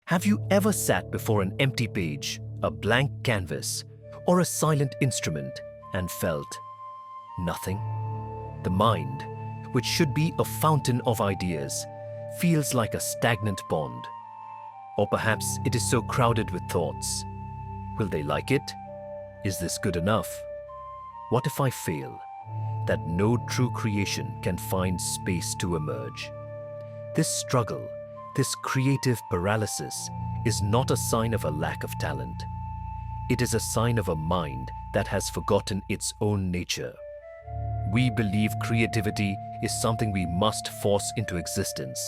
Have you ever sat before an empty page, a blank canvas, or a silent instrument and felt nothing? The mind, which should be a fountain of ideas, feels like a stagnant pond. Or perhaps it is so crowded with thoughts. Will they like it? Is this good enough? What if I fail? That no true creation can find space to emerge. This struggle, this creative paralysis, is not a sign of a lack of talent. It is a sign of a mind that has forgotten its own nature. We believe creativity is something we must force into existence.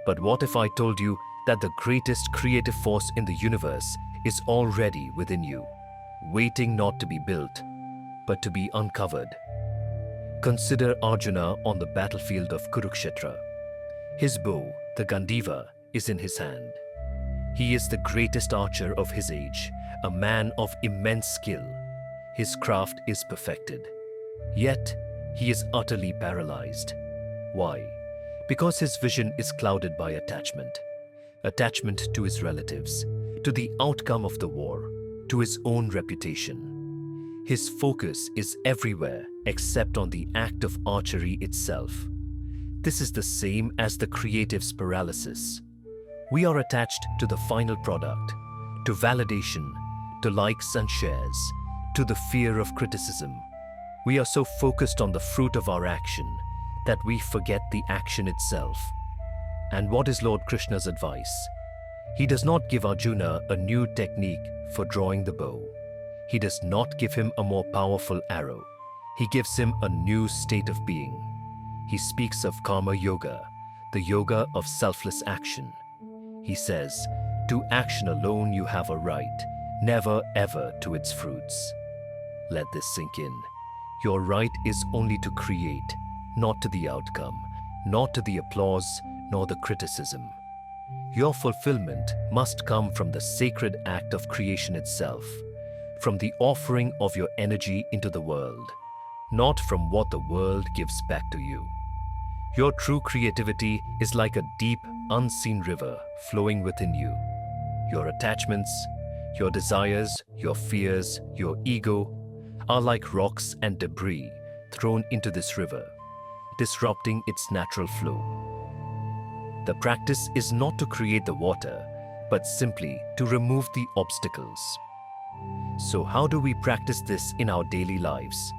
But what if I told you that the greatest creative force in the universe is already within you, waiting not to be built, but to be uncovered? Consider Arjuna on the battlefield of Kurukshetra. His bow, the Gandiva, is in his hand. He is the greatest archer of his age, a man of immense skill. His craft is perfected. Yet, he is utterly paralyzed. Why? Because his vision is clouded by attachment. Attachment to his relatives, to the outcome of the war, to his own reputation. His focus is everywhere except on the act of archery itself. This is the same as the creative's paralysis. We are attached to the final product, to validation, to likes and shares, to the fear of criticism. We are so focused on the fruit of our action that we forget the action itself. And what is Lord Krishna's advice? He does not give Arjuna a new technique for drawing the bow. He does not give him a more powerful arrow. He gives him a new state of being. He speaks of karma yoga, the yoga of selfless action. He says, to action alone you have a right, never ever to its fruits. Let this sink in. Your right is only to create, not to the outcome, not to the applause, nor the criticism. Your fulfillment must come from the sacred act of creation itself, from the offering of your energy into the world, not from what the world gives back to you. Your true creativity is like a deep, unseen river flowing within you. Your attachments, your desires, your fears, your ego are like rocks and debris thrown into this river, disrupting its natural flow. The practice is not to create the water, but simply to remove the obstacles. So how do we practice this in our daily lives?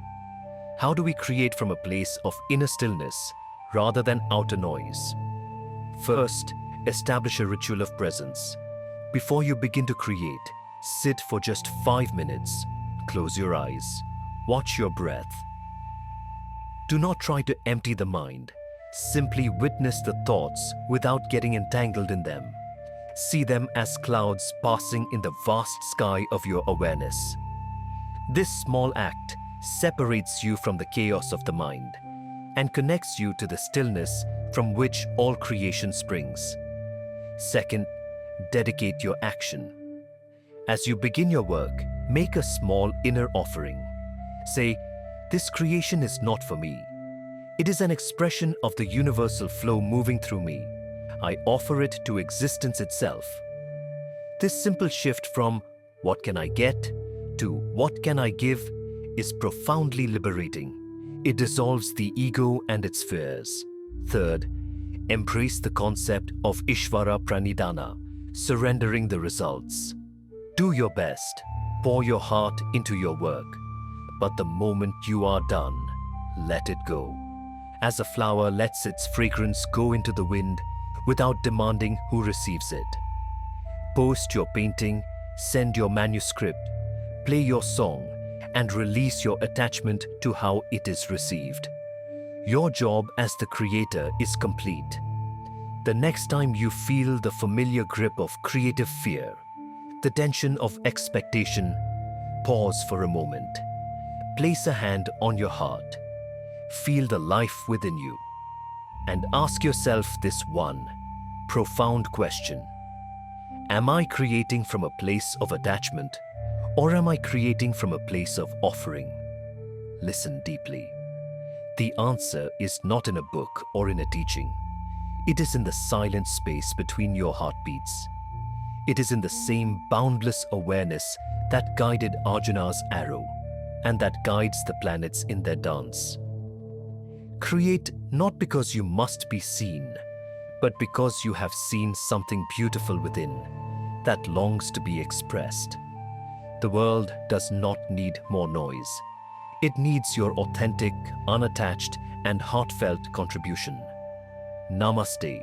How do we create from a place of inner stillness rather than outer noise? First, establish a ritual of presence. Before you begin to create, sit for just 5 minutes. Close your eyes. Watch your breath. Do not try to empty the mind. Simply witness the thoughts without getting entangled in them. See them as clouds passing in the vast sky of your awareness. This small act separates you from the chaos of the mind and connects you to the stillness from which all creation springs. Second, dedicate your action. As you begin your work, make a small inner offering. Say, this creation is not for me. It is an expression of the universal flow moving through me. I offer it to existence itself. This simple shift from what can I get to what can I give is profoundly liberating. It dissolves the ego and its fears. Third, embrace the concept of Ishvara Pranidhana, surrendering the results. Do your best, pour your heart into your work, but the moment you are done, let it go. As a flower lets its fragrance go into the wind without demanding who receives it. Post your painting, send your manuscript, play your song, and release your attachment to how it is received. Your job as the creator is complete. The next time you feel the familiar grip of creative fear, the tension of expectation, pause for a moment. Place a hand on your heart. Feel the life within you. And ask yourself this one profound question. Am I creating from a place of attachment, or am I creating from a place of offering? Listen deeply. The answer is not in a book or in a teaching. It is in the silent space between your heartbeats. It is in the same boundless awareness that guided Arjuna's arrow and that guides the planets in their dance. Create not because you must be seen, but because you have seen something beautiful within that longs to be expressed. The world does not need more noise. It needs your authentic, unattached, and heartfelt contribution. Namaste.